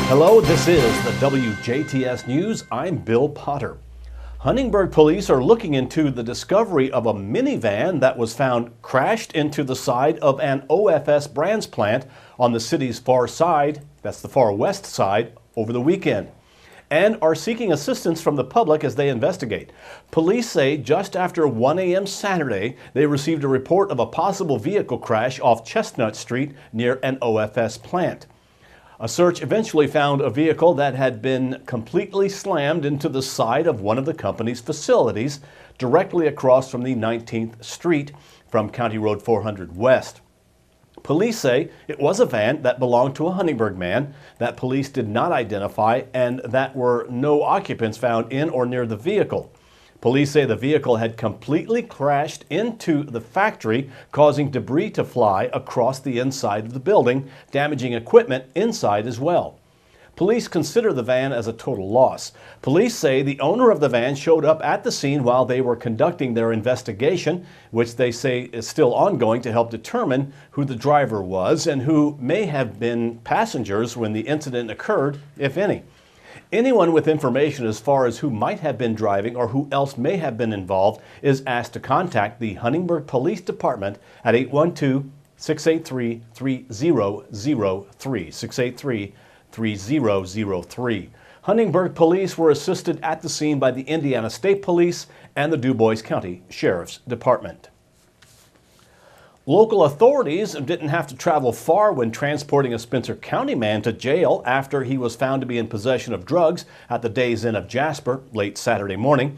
Hello, this is the WJTS News. I'm Bill Potter. Huntingburg police are looking into the discovery of a minivan that was found crashed into the side of an OFS brands plant on the city's far side, that's the far west side, over the weekend, and are seeking assistance from the public as they investigate. Police say just after 1 a.m. Saturday, they received a report of a possible vehicle crash off Chestnut Street near an OFS plant. A search eventually found a vehicle that had been completely slammed into the side of one of the company's facilities directly across from the 19th Street from County Road 400 West. Police say it was a van that belonged to a Huntingburg man that police did not identify and that were no occupants found in or near the vehicle. Police say the vehicle had completely crashed into the factory, causing debris to fly across the inside of the building, damaging equipment inside as well. Police consider the van as a total loss. Police say the owner of the van showed up at the scene while they were conducting their investigation, which they say is still ongoing to help determine who the driver was and who may have been passengers when the incident occurred, if any. Anyone with information as far as who might have been driving or who else may have been involved is asked to contact the Huntingburg Police Department at 812-683-3003, 683-3003. Huntingburg police were assisted at the scene by the Indiana State Police and the DuBois County Sheriff's Department. Local authorities didn't have to travel far when transporting a Spencer County man to jail after he was found to be in possession of drugs at the Days Inn of Jasper late Saturday morning.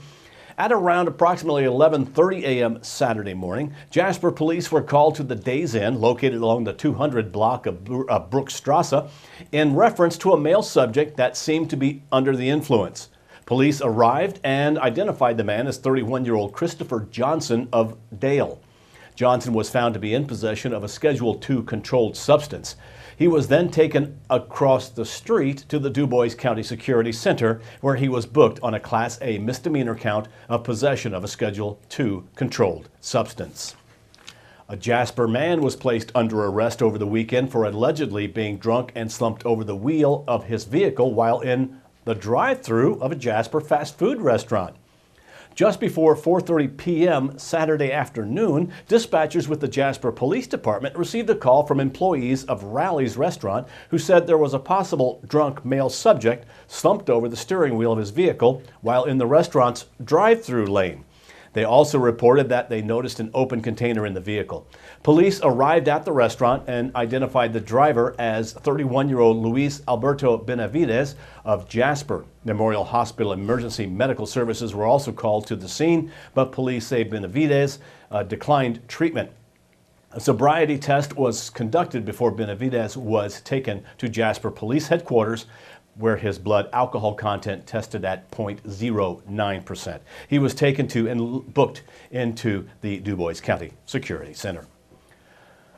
At around approximately 11:30 a.m. Saturday morning, Jasper police were called to the Days Inn, located along the 200 block of Brookstrasse, in reference to a male subject that seemed to be under the influence. Police arrived and identified the man as 31-year-old Christopher Johnson of Dale. Johnson was found to be in possession of a Schedule II controlled substance. He was then taken across the street to the DuBois County Security Center, where he was booked on a Class A misdemeanor count of possession of a Schedule II controlled substance. A Jasper man was placed under arrest over the weekend for allegedly being drunk and slumped over the wheel of his vehicle while in the drive-thru of a Jasper fast food restaurant. Just before 4:30 p.m. Saturday afternoon, dispatchers with the Jasper Police Department received a call from employees of Rally's restaurant who said there was a possible drunk male subject slumped over the steering wheel of his vehicle while in the restaurant's drive-thru lane. They also reported that they noticed an open container in the vehicle. Police arrived at the restaurant and identified the driver as 31-year-old Luis Alberto Benavides of Jasper. Memorial Hospital Emergency Medical Services were also called to the scene, but police say Benavides declined treatment. A sobriety test was conducted before Benavides was taken to Jasper Police Headquarters, where his blood alcohol content tested at 0.09%. He was taken to and booked into the DuBois County Security Center.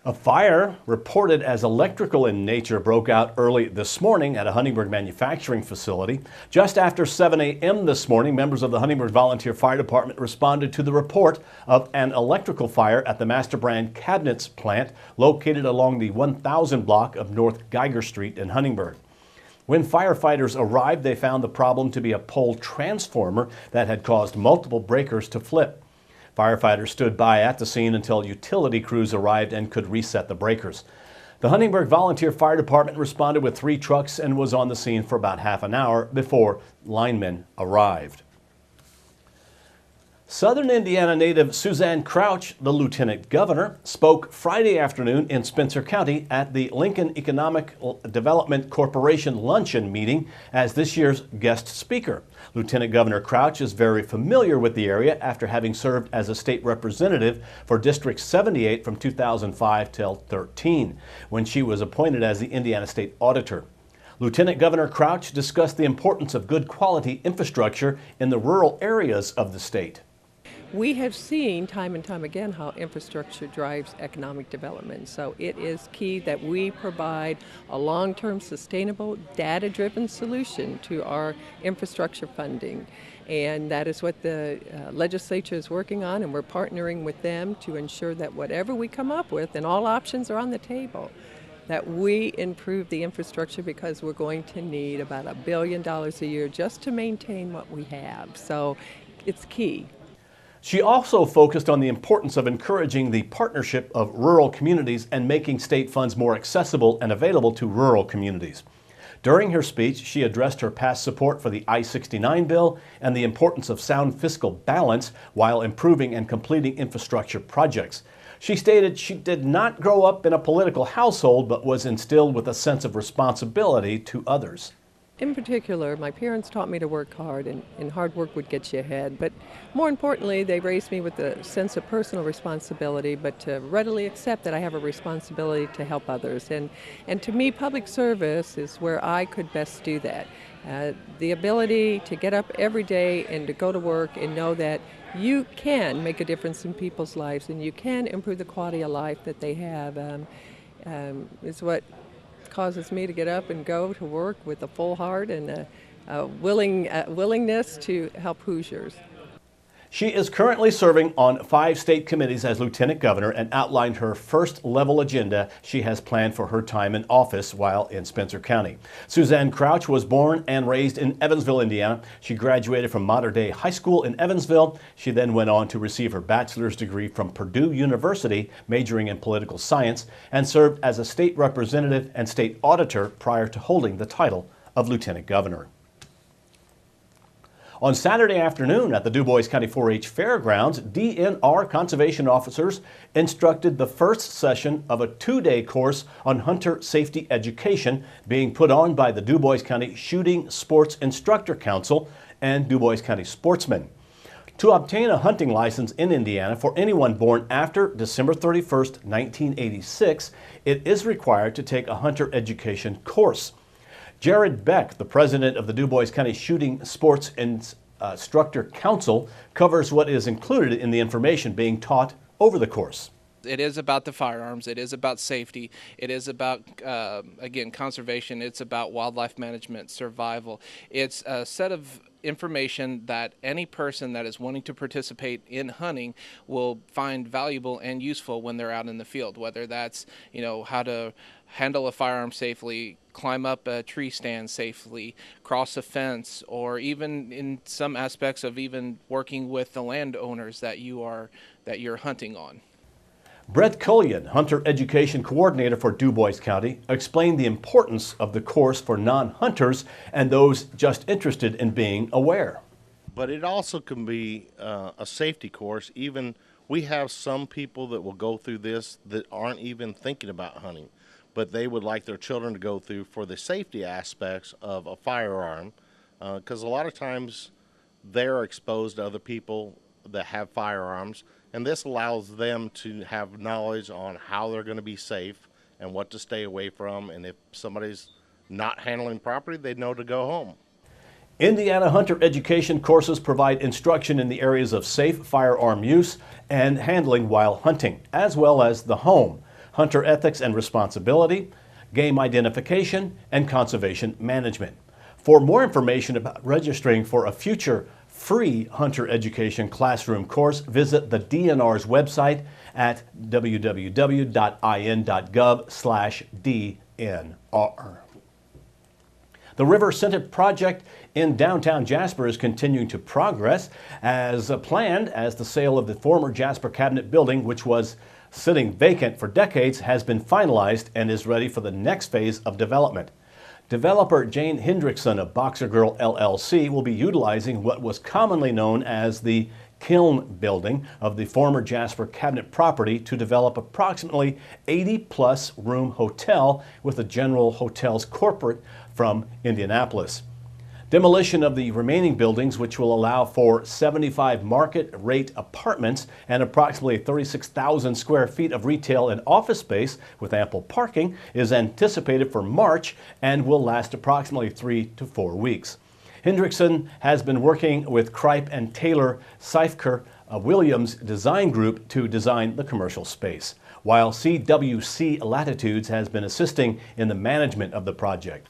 A fire reported as electrical in nature broke out early this morning at a Huntingburg manufacturing facility. Just after 7 a.m. this morning, members of the Huntingburg Volunteer Fire Department responded to the report of an electrical fire at the Master Brand Cabinets plant located along the 1000 block of North Geiger Street in Huntingburg. When firefighters arrived, they found the problem to be a pole transformer that had caused multiple breakers to flip. Firefighters stood by at the scene until utility crews arrived and could reset the breakers. The Huntingburg Volunteer Fire Department responded with 3 trucks and was on the scene for about half an hour before linemen arrived. Southern Indiana native Suzanne Crouch, the Lieutenant Governor, spoke Friday afternoon in Spencer County at the Lincoln Economic Development Corporation luncheon meeting as this year's guest speaker. Lieutenant Governor Crouch is very familiar with the area after having served as a state representative for District 78 from 2005 till 13, when she was appointed as the Indiana State Auditor. Lieutenant Governor Crouch discussed the importance of good quality infrastructure in the rural areas of the state. We have seen time and time again how infrastructure drives economic development. So it is key that we provide a long-term, sustainable, data-driven solution to our infrastructure funding. And that is what the legislature is working on, and we're partnering with them to ensure that whatever we come up with, and all options are on the table, that we improve the infrastructure, because we're going to need about $1 billion a year just to maintain what we have. So it's key. She also focused on the importance of encouraging the partnership of rural communities and making state funds more accessible and available to rural communities. During her speech, she addressed her past support for the I-69 bill and the importance of sound fiscal balance while improving and completing infrastructure projects. She stated she did not grow up in a political household, but was instilled with a sense of responsibility to others. In particular, my parents taught me to work hard, and hard work would get you ahead. But more importantly, they raised me with a sense of personal responsibility, but to readily accept that I have a responsibility to help others. And to me, public service is where I could best do that. The ability to get up every day and to go to work and know that you can make a difference in people's lives and you can improve the quality of life that they have is what causes me to get up and go to work with a full heart and a willingness to help Hoosiers. She is currently serving on 5 state committees as Lieutenant Governor and outlined her first-level agenda she has planned for her time in office while in Spencer County. Suzanne Crouch was born and raised in Evansville, Indiana. She graduated from Mater Dei High School in Evansville. She then went on to receive her bachelor's degree from Purdue University, majoring in political science, and served as a state representative and state auditor prior to holding the title of Lieutenant Governor. On Saturday afternoon at the Du Bois County 4-H Fairgrounds, DNR conservation officers instructed the first session of a 2-day course on hunter safety education being put on by the Du Bois County Shooting Sports Instructor Council and Du Bois County Sportsmen. To obtain a hunting license in Indiana for anyone born after December 31st, 1986, it is required to take a hunter education course. Jared Beck, the president of the Du Bois County Shooting Sports Instructor Council, covers what is included in the information being taught over the course. It is about the firearms. It is about safety. It is about, again, conservation. It's about wildlife management, survival. It's a set of information that any person that is wanting to participate in hunting will find valuable and useful when they're out in the field, whether that's, how to handle a firearm safely, climb up a tree stand safely, cross a fence, or even in some aspects of even working with the landowners that you're hunting on. Brett Cullion, Hunter Education Coordinator for Du Bois County, explained the importance of the course for non-hunters and those just interested in being aware. But it also can be a safety course. Even we have some people that will go through this that aren't even thinking about hunting, but they would like their children to go through for the safety aspects of a firearm, because a lot of times they're exposed to other people that have firearms, and this allows them to have knowledge on how they're going to be safe and what to stay away from, and if somebody's not handling properly, they know to go home. Indiana hunter education courses provide instruction in the areas of safe firearm use and handling while hunting, as well as the home, hunter ethics and responsibility, game identification, and conservation management. For more information about registering for a future free hunter education classroom course, visit the DNR's website at www.in.gov/DNR. The River Scented project in downtown Jasper is continuing to progress as planned, as the sale of the former Jasper Cabinet building, which was sitting vacant for decades, has been finalized and is ready for the next phase of development. Developer Jane Hendrickson of Boxer Girl LLC will be utilizing what was commonly known as the kiln building of the former Jasper Cabinet property to develop approximately 80-plus room hotel with the General Hotels corporate from Indianapolis. Demolition of the remaining buildings, which will allow for 75 market-rate apartments and approximately 36,000 square feet of retail and office space with ample parking, is anticipated for March and will last approximately 3 to 4 weeks. Hendrickson has been working with Kripe and Taylor Seifker Williams Design Group to design the commercial space, while CWC Latitudes has been assisting in the management of the project.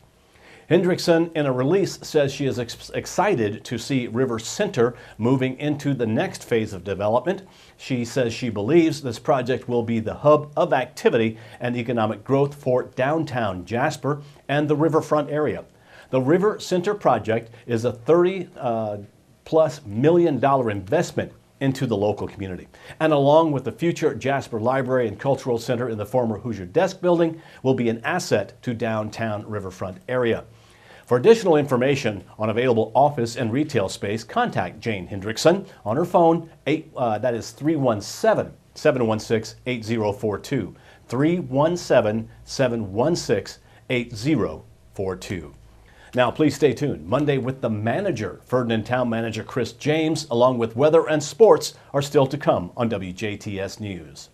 Hendrickson, in a release, says she is excited to see River Center moving into the next phase of development. She says she believes this project will be the hub of activity and economic growth for downtown Jasper and the riverfront area. The River Center project is a $30+ million investment into the local community. And along with the future Jasper Library and Cultural Center in the former Hoosier Desk building, will be an asset to downtown riverfront area. For additional information on available office and retail space, contact Jane Hendrickson on her phone, that is 317-716-8042, 317-716-8042. Now, please stay tuned. Monday with the manager, Ferdinand Town Manager Chris James, along with weather and sports, are still to come on WJTS News.